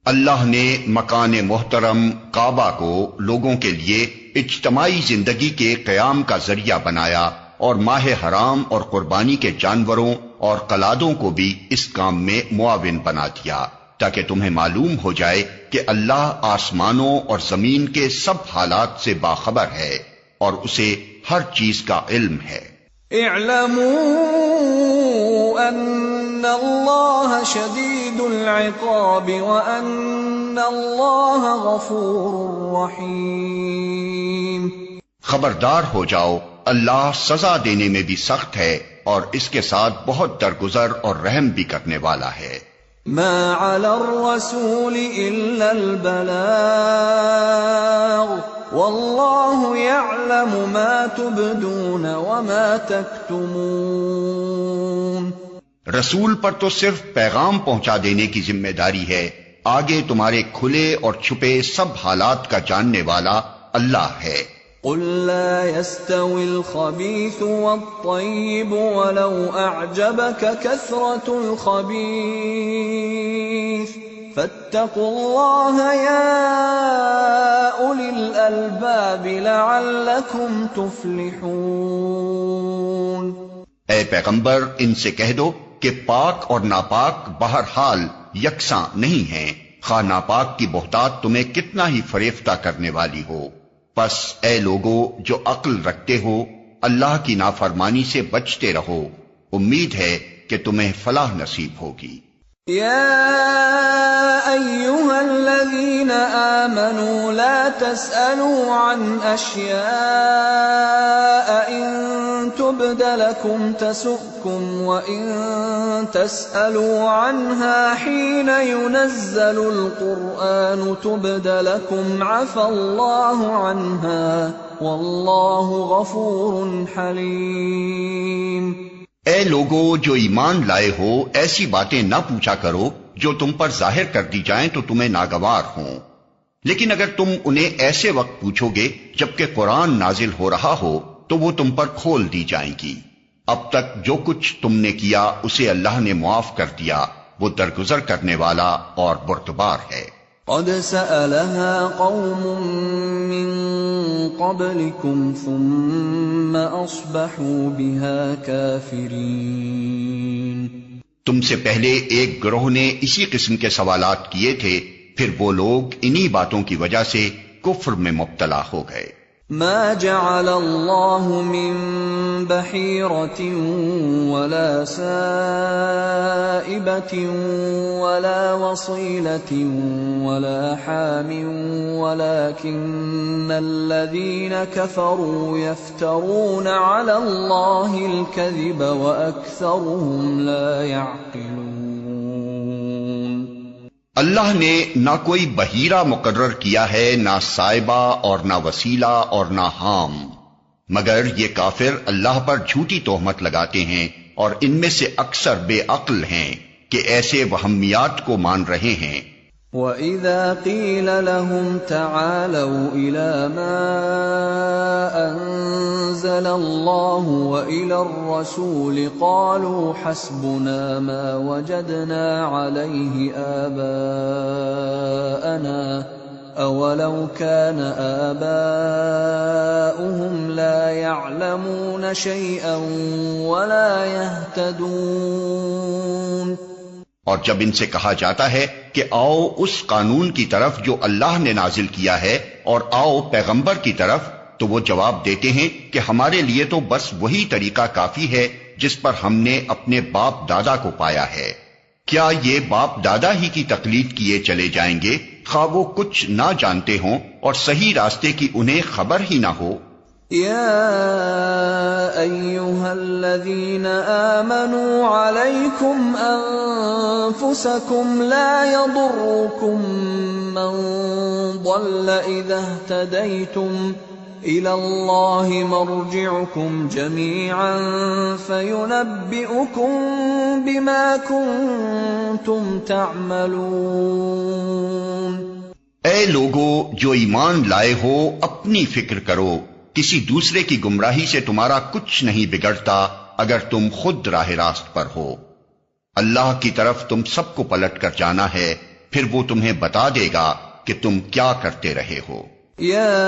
اللہ نے مکان محترم کعبہ کو لوگوں کے لیے اجتماعی زندگی کے قیام کا ذریعہ بنایا اور ماہ حرام اور قربانی کے جانوروں اور قلادوں کو بھی اس کام میں معاون بنا دیا، تاکہ تمہیں معلوم ہو جائے کہ اللہ آسمانوں اور زمین کے سب حالات سے باخبر ہے اور اسے ہر چیز کا علم ہے۔ اعلموا ان اللہ شدید العقاب وان اللہ غفور رحیم۔ خبردار ہو جاؤ، اللہ سزا دینے میں بھی سخت ہے اور اس کے ساتھ بہت درگزر اور رحم بھی کرنے والا ہے۔ ما علی الرسول الا البلاغ واللہ یعلم ما تبدون وما تکتمون۔ رسول پر تو صرف پیغام پہنچا دینے کی ذمہ داری ہے، آگے تمہارے کھلے اور چھپے سب حالات کا جاننے والا اللہ ہے۔ قل لا يستوي الخبيث والطيب ولو أعجبك كثرة الخبيث فاتقوا الله يا أولي الألباب لعلكم تفلحون۔ اے پیغمبر ان سے کہہ دو کہ پاک اور ناپاک بہرحال یکساں نہیں ہیں، خواہ ناپاک کی بہتات تمہیں کتنا ہی فریفتہ کرنے والی ہو۔ پس اے لوگو جو عقل رکھتے ہو اللہ کی نافرمانی سے بچتے رہو، امید ہے کہ تمہیں فلاح نصیب ہوگی۔ یا ایھا الذین آمنوا لا تسألوا عن اشیاء ان تبد لكم تسؤكم وان تسألوا عنها حين ينزل القرآن تبد لكم عفى الله عنها والله غفور حليم۔ اے لوگو جو ایمان لائے ہو ایسی باتیں نہ پوچھا کرو جو تم پر ظاہر کر دی جائیں تو تمہیں ناگوار ہوں، لیکن اگر تم انہیں ایسے وقت پوچھو گے جبکہ قرآن نازل ہو رہا ہو تو وہ تم پر کھول دی جائیں گی۔ اب تک جو کچھ تم نے کیا اسے اللہ نے معاف کر دیا، وہ درگزر کرنے والا اور بردبار ہے۔ قد سألها قوم من قبلكم ثم أصبحوا بها كافرين۔ تم سے پہلے ایک گروہ نے اسی قسم کے سوالات کیے تھے، پھر وہ لوگ انہی باتوں کی وجہ سے کفر میں مبتلا ہو گئے۔ ما جعل اللہ من بحیرة ولا سائبة ولا وصیلة ولا حام ولكن الذین كفروا يفترون على اللہ الكذب وأکثرهم لا يعقلون۔ اللہ نے نہ کوئی بحیرہ مقرر کیا ہے، نہ سائبہ اور نہ وسیلہ اور نہ حام، مگر یہ کافر اللہ پر جھوٹی تہمت لگاتے ہیں اور ان میں سے اکثر بے عقل ہیں۔ کہ ایسے وہمیات کو مان رہے ہیں۔ وَإِذَا قِيلَ لَهُمْ تَعَالَوْا إِلَى مَا أَنزَلَ اللَّهُ وَإِلَى الرَّسُولِ قَالُوا حَسْبُنَا مَا وَجَدْنَا عَلَيْهِ آبَاءَنَا أَوَلَوْ كَانَ آبَاؤُهُمْ لَا يَعْلَمُونَ شَيْئًا وَلَا يَهْتَدُونَ۔ اور جب ان سے کہا جاتا ہے کہ آؤ اس قانون کی طرف جو اللہ نے نازل کیا ہے اور آؤ پیغمبر کی طرف، تو وہ جواب دیتے ہیں کہ ہمارے لیے تو بس وہی طریقہ کافی ہے جس پر ہم نے اپنے باپ دادا کو پایا ہے۔ کیا یہ باپ دادا ہی کی تقلید کیے چلے جائیں گے، خواہ وہ کچھ نہ جانتے ہوں اور صحیح راستے کی انہیں خبر ہی نہ ہو؟ يا أيها الذين آمنوا عليكم أنفسكم لا يضركم من ضل إذا اهتديتم إلى الله مرجعكم جميعا فينبئكم بما كنتم تعملون۔ اے لوگو جو ایمان لائے ہو، اپنی فکر کرو، کسی دوسرے کی گمراہی سے تمہارا کچھ نہیں بگڑتا اگر تم خود راہ راست پر ہو۔ اللہ کی طرف تم سب کو پلٹ کر جانا ہے، پھر وہ تمہیں بتا دے گا کہ تم کیا کرتے رہے ہو۔ يا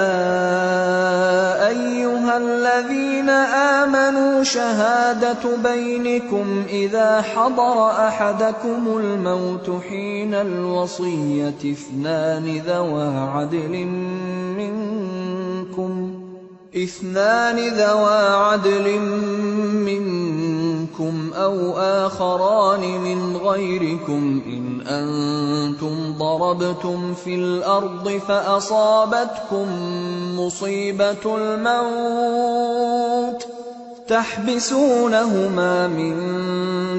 أيها الذين آمنوا شهادة بينكم إذا حضر أحدكم الموت حين الوصية اثنان ذوى عدل منكم أو آخران من غيركم إن أنتم ضربتم في الأرض فأصابتكم مصيبة الموت تحبسونهما من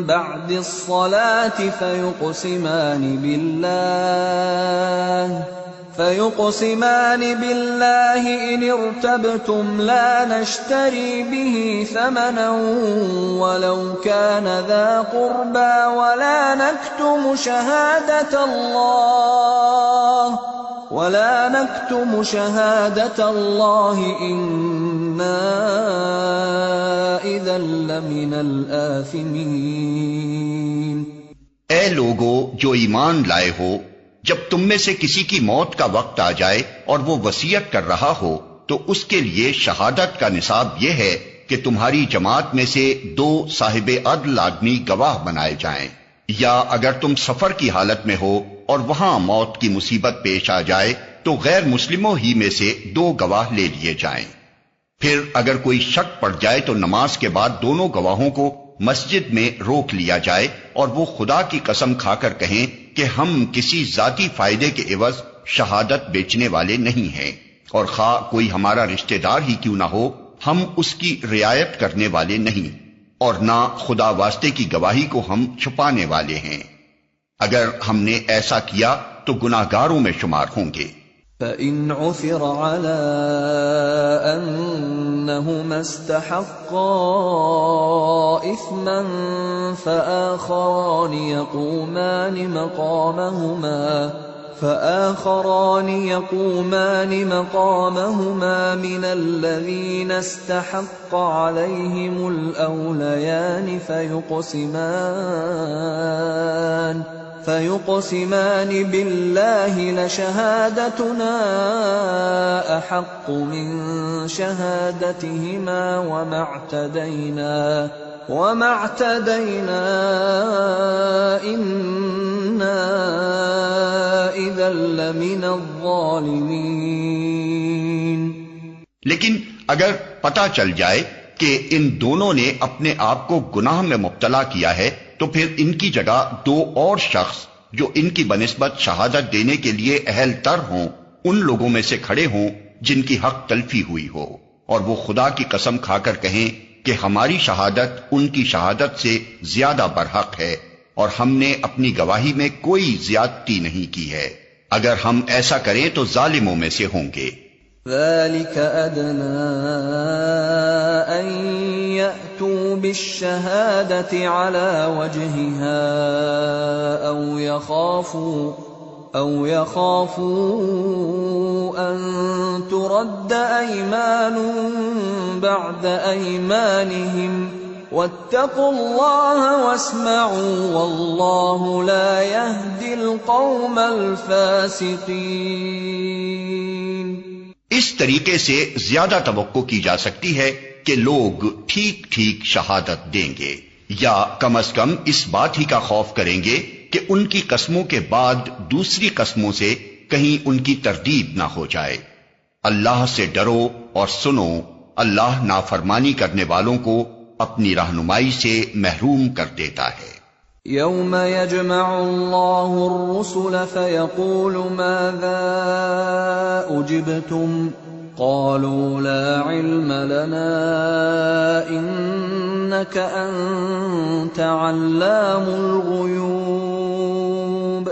بعد الصلاة فيقسمان بالله إن ارتبتم لا نشتري به ثمنا ولو كان ذا قربى ولا نكتم شهادة الله إنا إذا لمن الآثمين۔ اے لوگو جو ایمان لائے ہو، جب تم میں سے کسی کی موت کا وقت آ جائے اور وہ وصیت کر رہا ہو تو اس کے لیے شہادت کا نصاب یہ ہے کہ تمہاری جماعت میں سے 2 صاحب عدل آدمی گواہ بنائے جائیں، یا اگر تم سفر کی حالت میں ہو اور وہاں موت کی مصیبت پیش آ جائے تو غیر مسلموں ہی میں سے 2 گواہ لے لیے جائیں۔ پھر اگر کوئی شک پڑ جائے تو نماز کے بعد دونوں گواہوں کو مسجد میں روک لیا جائے اور وہ خدا کی قسم کھا کر کہیں کہ ہم کسی ذاتی فائدے کے عوض شہادت بیچنے والے نہیں ہیں، اور خواہ کوئی ہمارا رشتہ دار ہی کیوں نہ ہو، ہم اس کی رعایت کرنے والے نہیں، اور نہ خدا واسطے کی گواہی کو ہم چھپانے والے ہیں۔ اگر ہم نے ایسا کیا تو گناہگاروں میں شمار ہوں گے۔ فَإِنْ عُثِرَ عَلَىٰ أَنَّهُمَا اسْتَحَقَّا إِثْمًا فَآخَرَانِ يَقُومَانِ مَقَامَهُمَا مِنَ الَّذِينَ اسْتَحَقَّ عَلَيْهِمُ الْأَوْلَيَانِ فيقسمان بالله لشهادتنا أحق من شهادتهما وما اعتدينا إنا إذا لمن الظالمين۔ لیکن اگر پتہ چل جائے کہ ان دونوں نے اپنے آپ کو گناہ میں مبتلا کیا ہے تو پھر ان کی جگہ 2 اور شخص جو ان کی بنسبت شہادت دینے کے لیے اہل تر ہوں ان لوگوں میں سے کھڑے ہوں جن کی حق تلفی ہوئی ہو، اور وہ خدا کی قسم کھا کر کہیں کہ ہماری شہادت ان کی شہادت سے زیادہ برحق ہے اور ہم نے اپنی گواہی میں کوئی زیادتی نہیں کی ہے۔ اگر ہم ایسا کریں تو ظالموں میں سے ہوں گے۔ ذلك أدنى أن يأتوا بالشهادة على وجهها أو يخافوا أن ترد أيمان بعد أيمانهم واتقوا الله واسمعوا والله لا يهدي القوم الفاسقين۔ اس طریقے سے زیادہ توقع کی جا سکتی ہے کہ لوگ ٹھیک ٹھیک شہادت دیں گے، یا کم از کم اس بات ہی کا خوف کریں گے کہ ان کی قسموں کے بعد دوسری قسموں سے کہیں ان کی تردید نہ ہو جائے۔ اللہ سے ڈرو اور سنو، اللہ نافرمانی کرنے والوں کو اپنی رہنمائی سے محروم کر دیتا ہے۔ یوم یجمع اللہ الرسل فیقول ماذا اجبتم قالوا لا علم لنا انک انت علام الغیوب۔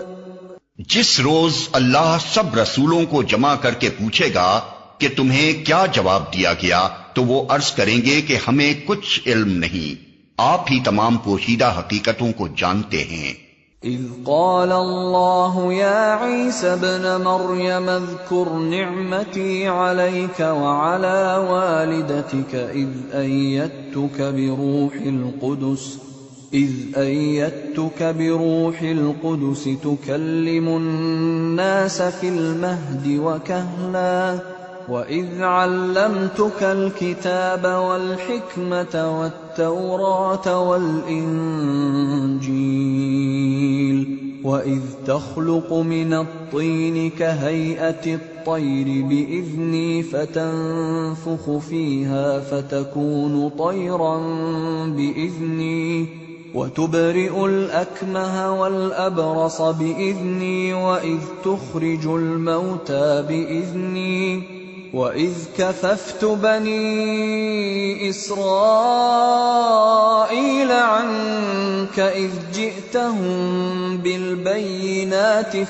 جس روز اللہ سب رسولوں کو جمع کر کے پوچھے گا کہ تمہیں کیا جواب دیا گیا، تو وہ عرض کریں گے کہ ہمیں کچھ علم نہیں، آپ ہی تمام پوشیدہ حقیقتوں کو جانتے ہیں۔ اذ قال اللہ یا عیسی ابن مریم اذکر نعمتی علیک وعلی والدتک اذ ایدتک بروح القدس تکلم الناس فی المہد وکہلا وَإِذْ عَلَّمْتُكَ الْكِتَابَ وَالْحِكْمَةَ وَالتَّوْرَاةَ وَالْإِنْجِيلَ وَإِذْ تَخْلُقُ مِنَ الطِّينِ كَهَيْئَةِ الطَّيْرِ بِإِذْنِي فَتَنفُخُ فِيهَا فَتَكُونُ طَيْرًا بِإِذْنِي وَتُبْرِئُ الْأَكْمَهَ وَالْأَبْرَصَ بِإِذْنِي وَإِذْ تُخْرِجُ الْمَوْتَى بِإِذْنِي وَإِذْ كَفَفْتُ بَنِي إِسْرَائِيلَ عَنكَ إِذْ جِئْتَهُم بِالْبَيِّنَاتِ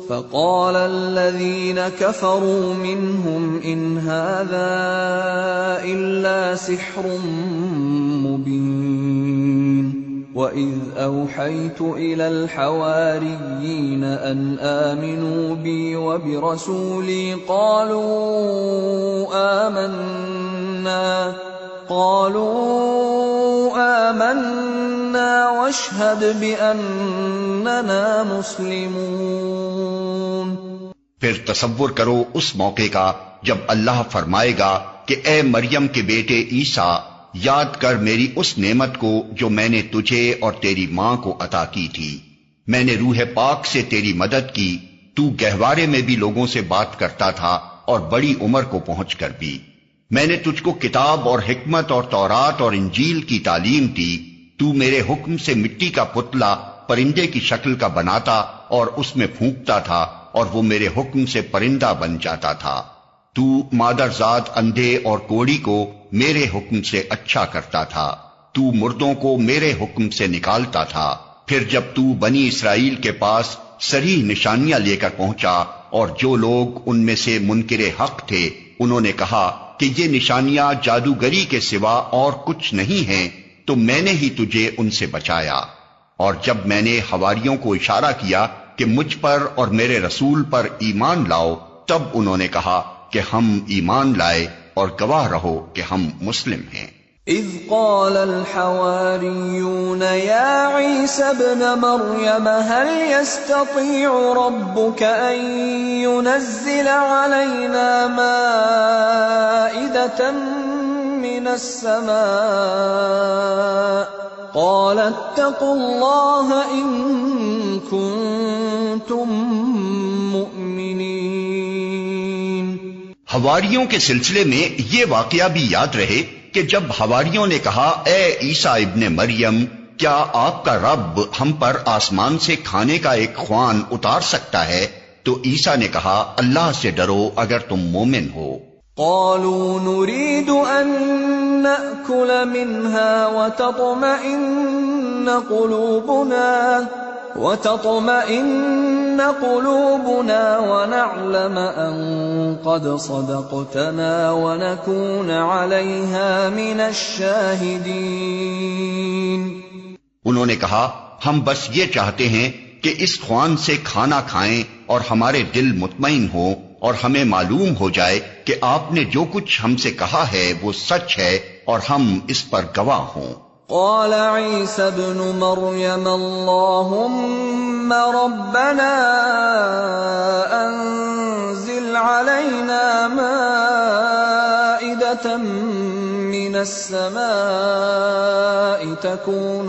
فقال الذين كفروا منهم إن هذا إلا سحر مبين وَإِذْ أَوْحَيْتُ إِلَى الْحَوَارِيِّينَ أَنْ آمِنُوا بِي وَبِرَسُولِي قَالُوا آمَنَّا وَاشْهَدْ بِأَنَّنَا مُسْلِمُونَ۔ پھر تصور کرو اس موقع کا جب اللہ فرمائے گا کہ اے مریم کے بیٹے عیسیٰ، یاد کر میری اس نعمت کو جو میں نے تجھے اور تیری ماں کو عطا کی تھی۔ میں نے روح پاک سے تیری مدد کی، تو گہوارے میں بھی لوگوں سے بات کرتا تھا اور بڑی عمر کو پہنچ کر بھی۔ میں نے تجھ کو کتاب اور حکمت اور تورات اور انجیل کی تعلیم دی۔ تو میرے حکم سے مٹی کا پتلا پرندے کی شکل کا بناتا اور اس میں پھونکتا تھا اور وہ میرے حکم سے پرندہ بن جاتا تھا۔ تو مادرزاد اندھے اور کوڑی کو میرے حکم سے اچھا کرتا تھا۔ تو مردوں کو میرے حکم سے نکالتا تھا۔ پھر جب تو بنی اسرائیل کے پاس صریح نشانیاں لے کر پہنچا اور جو لوگ ان میں سے منکر حق تھے انہوں نے کہا کہ یہ نشانیاں جادوگری کے سوا اور کچھ نہیں ہیں، تو میں نے ہی تجھے ان سے بچایا۔ اور جب میں نے حواریوں کو اشارہ کیا کہ مجھ پر اور میرے رسول پر ایمان لاؤ، تب انہوں نے کہا کہ ہم ایمان لائے اور گواہ رہو کہ ہم مسلم ہیں۔ اذ قال الحواريون يا عيسى ابن مريم هل يستطيع ربك أن ينزل علينا مائدة من السماء قال اتقوا الله إن كنتم مؤمنين۔ حواریوں کے سلسلے میں یہ واقعہ بھی یاد رہے کہ جب حواریوں نے کہا اے عیسیٰ ابن مریم، کیا آپ کا رب ہم پر آسمان سے کھانے کا ایک خوان اتار سکتا ہے؟ تو عیسیٰ نے کہا اللہ سے ڈرو اگر تم مومن ہو۔ قالوا نريد أن نأكل منها وتطمئن قلوبنا وتطمئن قلوبنا ونعلم أن قد صدقتنا ونكون عليها من الشاهدين۔ انہوں نے کہا ہم بس یہ چاہتے ہیں کہ اس خوان سے کھانا کھائیں اور ہمارے دل مطمئن ہوں اور ہمیں معلوم ہو جائے کہ آپ نے جو کچھ ہم سے کہا ہے وہ سچ ہے اور ہم اس پر گواہ ہوں۔ قال عيسى ابن مريم اللهم ربنا أنزل علينا مائدة من السماء تكون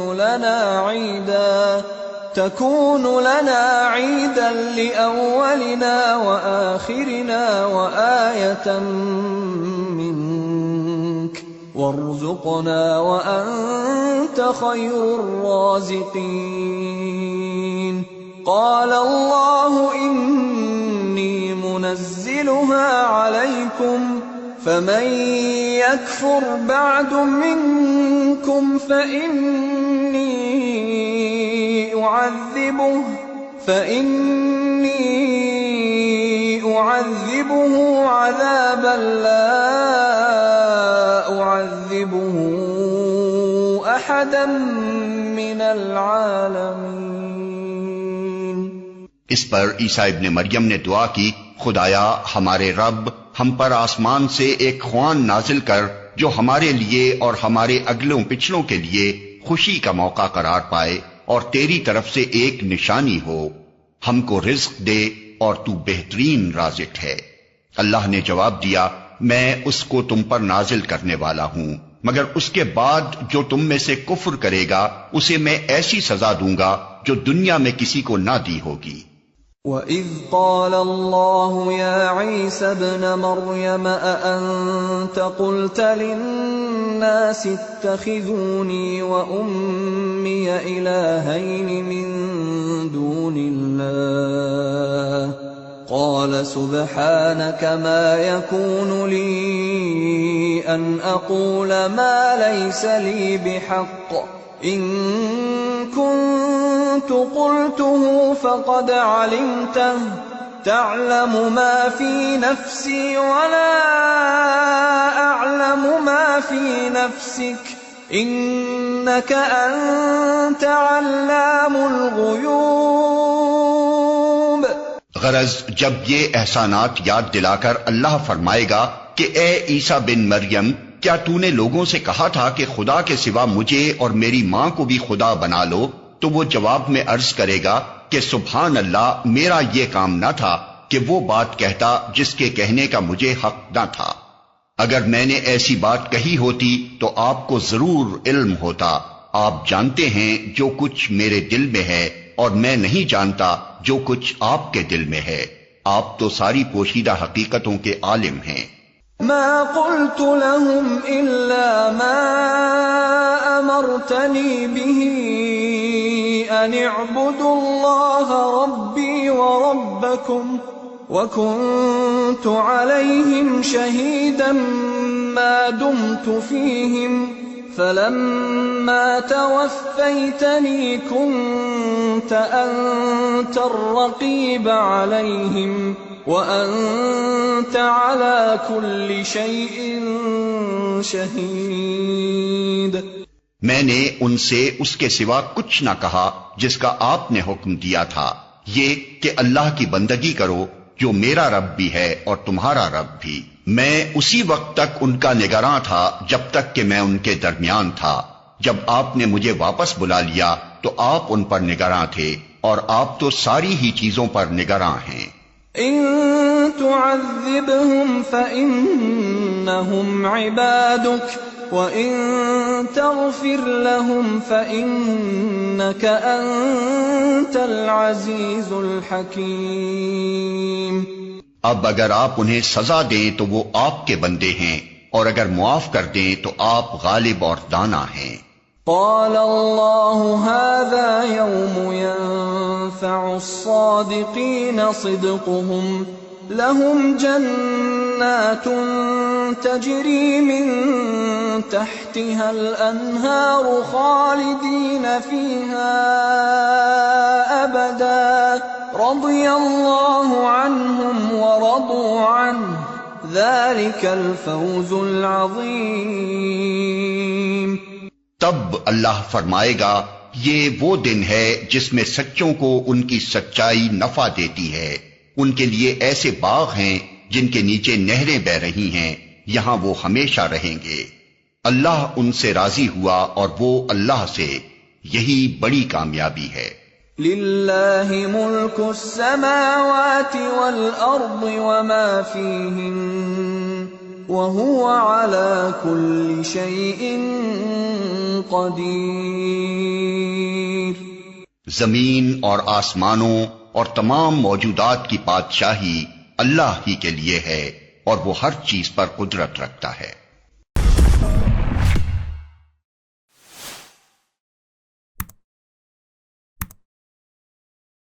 لنا عيدا لأولنا وآخرنا وآية منك وارزقنا وأنت خير الرازقين۔ قال الله إني منزلها عليكم فمن يكفر بعد منكم فإني أعذبه عذابا لا أعذبه أحدا من العالمين۔ اس پر عیسیٰ ابن مریم نے دعا کی، خدایا ہمارے رب ہم پر آسمان سے ایک خوان نازل کر جو ہمارے لیے اور ہمارے اگلوں پچھلوں کے لیے خوشی کا موقع قرار پائے اور تیری طرف سے ایک نشانی ہو، ہم کو رزق دے اور تو بہترین رازق ہے۔ اللہ نے جواب دیا، میں اس کو تم پر نازل کرنے والا ہوں، مگر اس کے بعد جو تم میں سے کفر کرے گا اسے میں ایسی سزا دوں گا جو دنیا میں کسی کو نہ دی ہوگی۔ وَإِذْ قَالَ اللَّهُ يَا عِيسَى ابْنَ مَرْيَمَ أَأَنْتَ قُلْتَ لِلنَّاسِ اتَّخِذُونِي وَأُمِّيَ إِلَٰهَيْنِ مِن دُونِ اللَّهِ قَالَ سُبْحَانَكَ مَا يَكُونُ لِي أَنْ أَقُولَ مَا لَيْسَ لِي بِحَقٍّ إِن كُنتُ قُلْتُهُ فَقَدْ عَلِمْتَهُ تَعْلَمُ مَا فِي نَفْسِي وَلَا أَعْلَمُ مَا فِي نَفْسِكَ إِنَّكَ أَنْتَ عَلَّامُ الْغُيُوبِ۔ غرض جب یہ احسانات یاد دلا کر اللہ فرمائے گا کہ اے عیسیٰ بن مریم، کیا تو نے لوگوں سے کہا تھا کہ خدا کے سوا مجھے اور میری ماں کو بھی خدا بنا لو، تو وہ جواب میں عرض کرے گا کہ سبحان اللہ، میرا یہ کام نہ تھا کہ وہ بات کہتا جس کے کہنے کا مجھے حق نہ تھا۔ اگر میں نے ایسی بات کہی ہوتی تو آپ کو ضرور علم ہوتا۔ آپ جانتے ہیں جو کچھ میرے دل میں ہے اور میں نہیں جانتا جو کچھ آپ کے دل میں ہے۔ آپ تو ساری پوشیدہ حقیقتوں کے عالم ہیں۔ ما قلت لهم إلا ما أمرتني به أن اعبدوا الله ربي وربكم وكنت عليهم شهيدا ما دمت فيهم فلما توفيتني كنت أنت الرقيب عليهم وَأَنْتَ عَلَى كُلِّ شَيْءٍ شَهِيدٌ۔ میں نے ان سے اس کے سوا کچھ نہ کہا جس کا آپ نے حکم دیا تھا، یہ کہ اللہ کی بندگی کرو جو میرا رب بھی ہے اور تمہارا رب بھی۔ میں اسی وقت تک ان کا نگراں تھا جب تک کہ میں ان کے درمیان تھا۔ جب آپ نے مجھے واپس بلا لیا تو آپ ان پر نگراں تھے، اور آپ تو ساری ہی چیزوں پر نگراں ہیں۔ إن تعذبهم فإنهم عبادك وإن تغفر لهم فإنك أنت العزيز الحكيم۔ اب اگر آپ انہیں سزا دیں تو وہ آپ کے بندے ہیں، اور اگر معاف کر دیں تو آپ غالب اور دانا ہیں۔ قال الله هذا يوم ينفع الصادقين صدقهم لهم جنات تجري من تحتها الأنهار خالدين فيها أبدا رضي الله عنهم ورضوا عنه ذلك الفوز العظیم۔ تب اللہ فرمائے گا یہ وہ دن ہے جس میں سچوں کو ان کی سچائی نفع دیتی ہے، ان کے لیے ایسے باغ ہیں جن کے نیچے نہریں بہ رہی ہیں، یہاں وہ ہمیشہ رہیں گے۔ اللہ ان سے راضی ہوا اور وہ اللہ سے، یہی بڑی کامیابی ہے۔ للہ ملک السماوات والارض وما فیہن وهو على كل شيء قدیر۔ زمین اور آسمانوں اور تمام موجودات کی بادشاہی اللہ ہی کے لیے ہے اور وہ ہر چیز پر قدرت رکھتا ہے۔